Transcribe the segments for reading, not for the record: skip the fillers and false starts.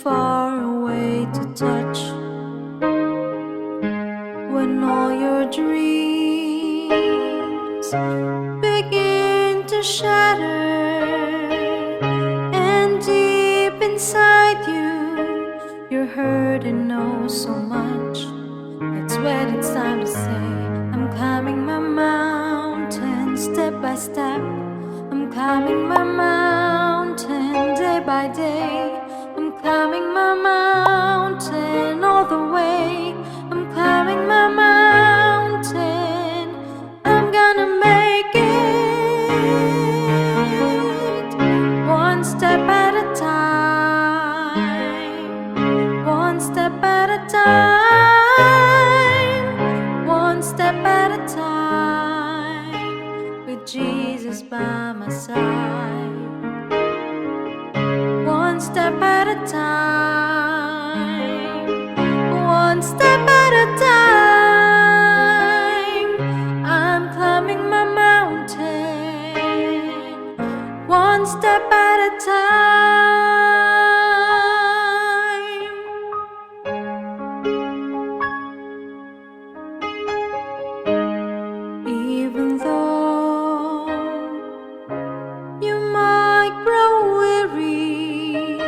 far away to touch. When all your dreams begin to shatter, and deep inside you, you're hurting oh so much. That's when it's time to say, I'm climbing my mountain step by step. I'm climbing my mountain day by day. I'm climbing my mountain all the way. I'm climbing my mountain. I'm gonna make it one step at a time. One step at a time. One step at a time. With Jesus by my side. One step at a time. One step at a time. I'm climbing my mountain. One step at a time. Even though you might grow weary,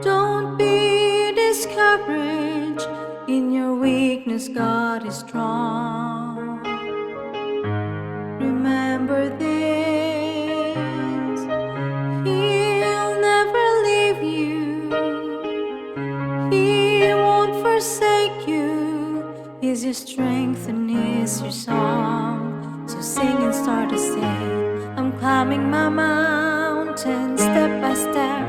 don't be discouraged. In your weakness, God is strong. Remember this, He'll never leave you. He won't forsake you. He's your strength and He's your song. So sing and start to sing. I'm climbing my mountain step by step.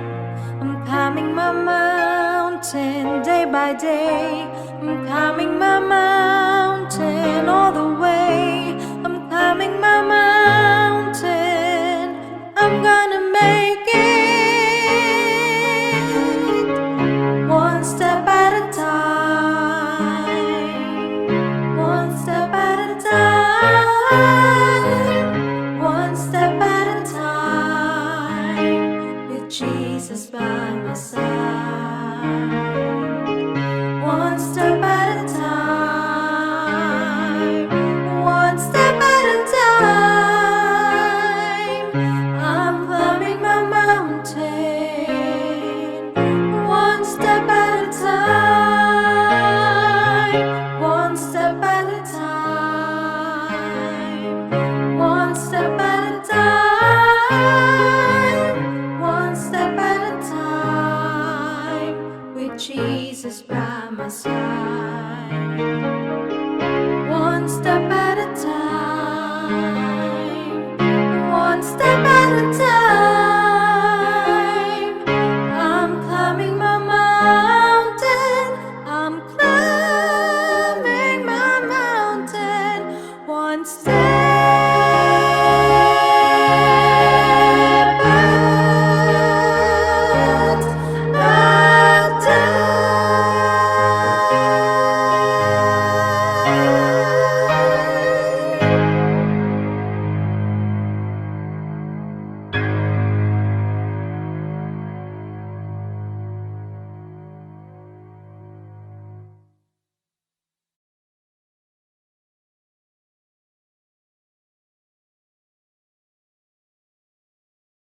I'm climbing my mountain day by day. I'm climbing my mountain all the way. I'm climbing my mountain. I'm